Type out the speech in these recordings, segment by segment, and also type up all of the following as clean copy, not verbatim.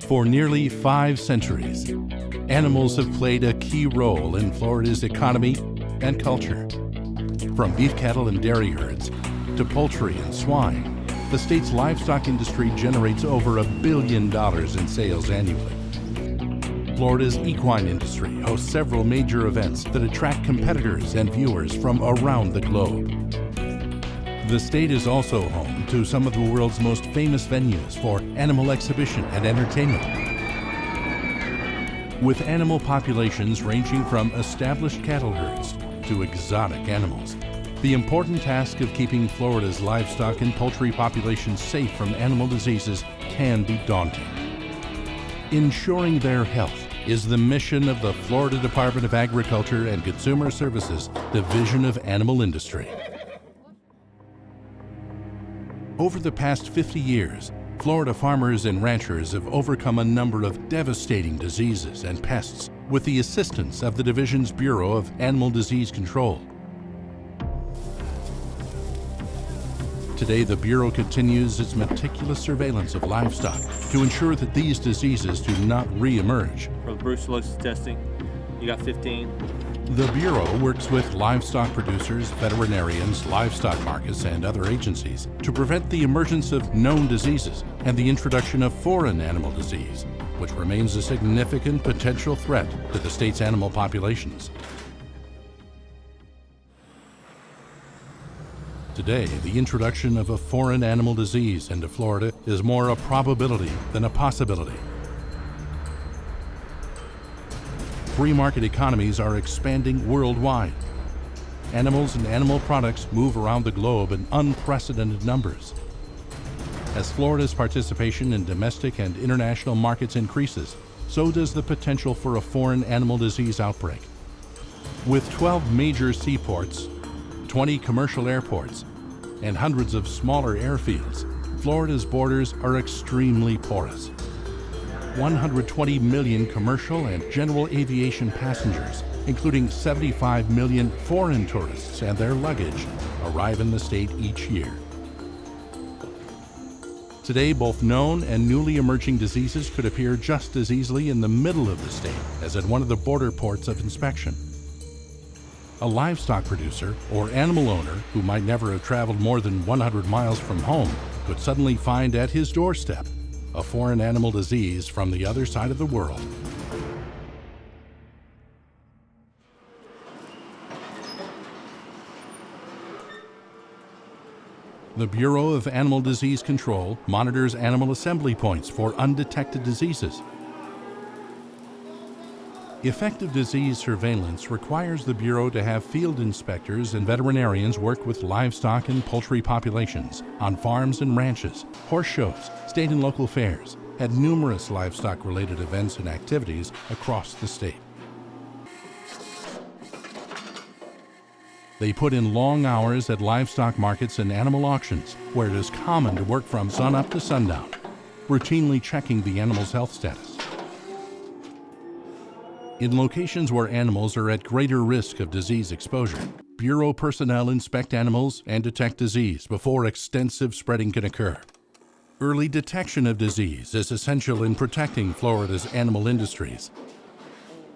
For nearly 5 centuries, animals have played a key role in Florida's economy and culture. From beef cattle and dairy herds to poultry and swine, the state's livestock industry generates over $1 billion in sales annually. Florida's equine industry hosts several major events that attract competitors and viewers from around the globe. The state is also home to some of the world's most famous venues for animal exhibition and entertainment. With animal populations ranging from established cattle herds to exotic animals, the important task of keeping Florida's livestock and poultry populations safe from animal diseases can be daunting. Ensuring their health is the mission of the Florida Department of Agriculture and Consumer Services Division of Animal Industry. Over the past 50 years, Florida farmers and ranchers have overcome a number of devastating diseases and pests with the assistance of the Division's Bureau of Animal Disease Control. Today, the Bureau continues its meticulous surveillance of livestock to ensure that these diseases do not re-emerge. For brucellosis testing, you got 15. The Bureau works with livestock producers, veterinarians, livestock markets, and other agencies to prevent the emergence of known diseases and the introduction of foreign animal disease, which remains a significant potential threat to the state's animal populations. Today, the introduction of a foreign animal disease into Florida is more a probability than a possibility. Free market economies are expanding worldwide. Animals and animal products move around the globe in unprecedented numbers. As Florida's participation in domestic and international markets increases, so does the potential for a foreign animal disease outbreak. With 12 major seaports, 20 commercial airports, and hundreds of smaller airfields, Florida's borders are extremely porous. 120 million commercial and general aviation passengers, including 75 million foreign tourists and their luggage, arrive in the state each year. Today, both known and newly emerging diseases could appear just as easily in the middle of the state as at one of the border ports of inspection. A livestock producer or animal owner who might never have traveled more than 100 miles from home could suddenly find at his doorstep a foreign animal disease from the other side of the world. The Bureau of Animal Disease Control monitors animal assembly points for undetected diseases. Effective disease surveillance requires the Bureau to have field inspectors and veterinarians work with livestock and poultry populations on farms and ranches, horse shows, state and local fairs, and numerous livestock-related events and activities across the state. They put in long hours at livestock markets and animal auctions, where it is common to work from sunup to sundown, routinely checking the animal's health status. In locations where animals are at greater risk of disease exposure, Bureau personnel inspect animals and detect disease before extensive spreading can occur. Early detection of disease is essential in protecting Florida's animal industries.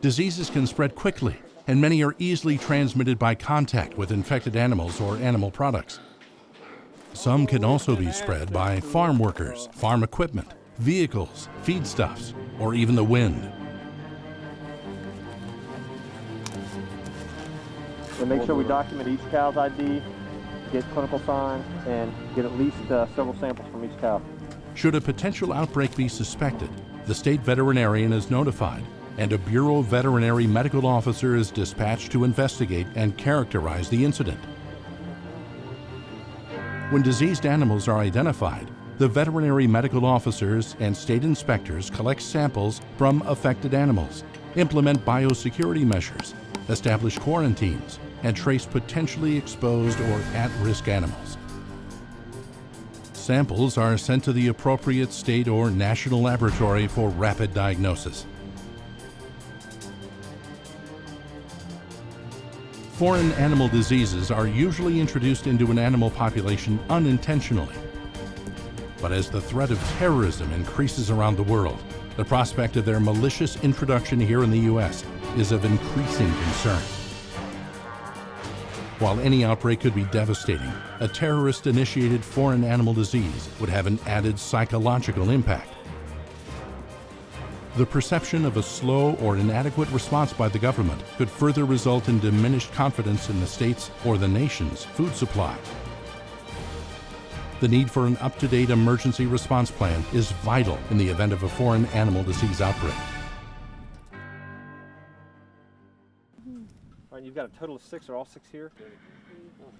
Diseases can spread quickly, and many are easily transmitted by contact with infected animals or animal products. Some can also be spread by farm workers, farm equipment, vehicles, feedstuffs, or even the wind. And make sure we document each cow's ID, get clinical signs, and get at least several samples from each cow. Should a potential outbreak be suspected, the state veterinarian is notified, and a Bureau veterinary medical officer is dispatched to investigate and characterize the incident. When diseased animals are identified, the veterinary medical officers and state inspectors collect samples from affected animals, implement biosecurity measures, establish quarantines, and trace potentially exposed or at-risk animals. Samples are sent to the appropriate state or national laboratory for rapid diagnosis. Foreign animal diseases are usually introduced into an animal population unintentionally. But as the threat of terrorism increases around the world, the prospect of their malicious introduction here in the U.S. is of increasing concern. While any outbreak could be devastating, a terrorist-initiated foreign animal disease would have an added psychological impact. The perception of a slow or inadequate response by the government could further result in diminished confidence in the state's or the nation's food supply. The need for an up-to-date emergency response plan is vital in the event of a foreign animal disease outbreak. All right, you've got a total of 6. Are all 6 here?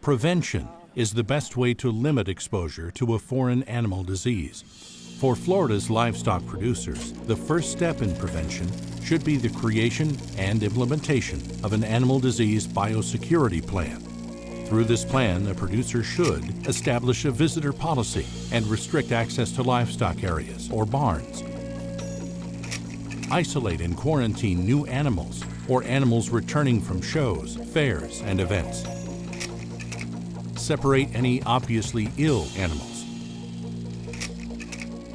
Prevention is the best way to limit exposure to a foreign animal disease. For Florida's livestock producers, the first step in prevention should be the creation and implementation of an animal disease biosecurity plan. Through this plan, a producer should establish a visitor policy and restrict access to livestock areas or barns. Isolate and quarantine new animals or animals returning from shows, fairs, and events. Separate any obviously ill animals.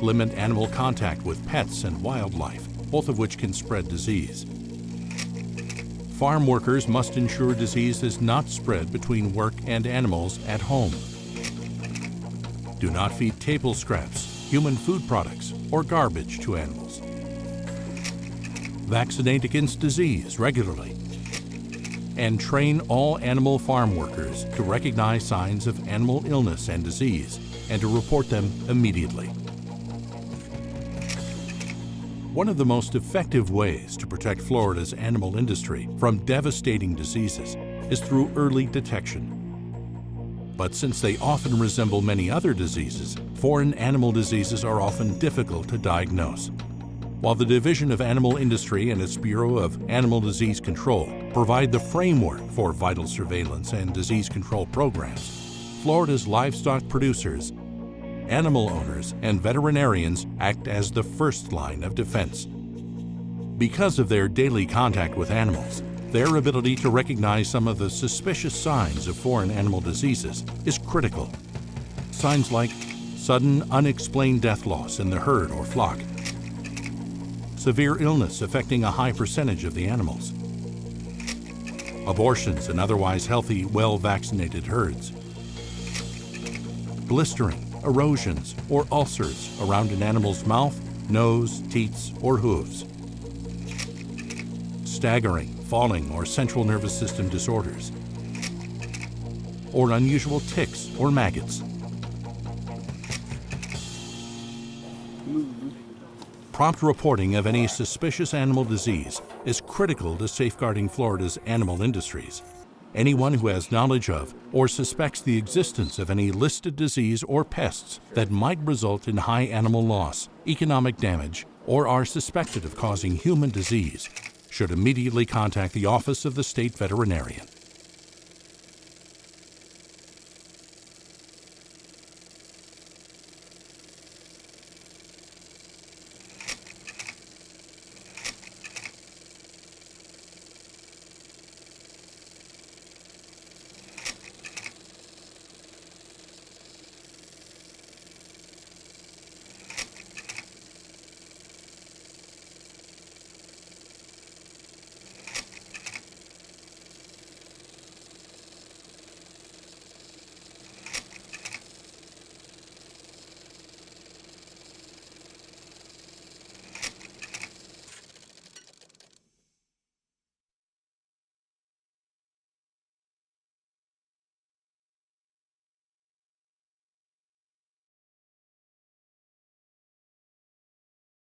Limit animal contact with pets and wildlife, both of which can spread disease. Farm workers must ensure disease is not spread between work and animals at home. Do not feed table scraps, human food products, or garbage to animals. Vaccinate against disease regularly. And train all animal farm workers to recognize signs of animal illness and disease and to report them immediately. One of the most effective ways to protect Florida's animal industry from devastating diseases is through early detection. But since they often resemble many other diseases, foreign animal diseases are often difficult to diagnose. While the Division of Animal Industry and its Bureau of Animal Disease Control provide the framework for vital surveillance and disease control programs, Florida's livestock producers, animal owners, and veterinarians act as the first line of defense. Because of their daily contact with animals, their ability to recognize some of the suspicious signs of foreign animal diseases is critical. Signs like sudden, unexplained death loss in the herd or flock, severe illness affecting a high percentage of the animals, abortions in otherwise healthy, well-vaccinated herds, blistering, erosions, or ulcers around an animal's mouth, nose, teats, or hooves, staggering, falling, or central nervous system disorders, or unusual ticks or maggots. Prompt reporting of any suspicious animal disease is critical to safeguarding Florida's animal industries. Anyone who has knowledge of or suspects the existence of any listed disease or pests that might result in high animal loss, economic damage, or are suspected of causing human disease should immediately contact the Office of the State Veterinarian.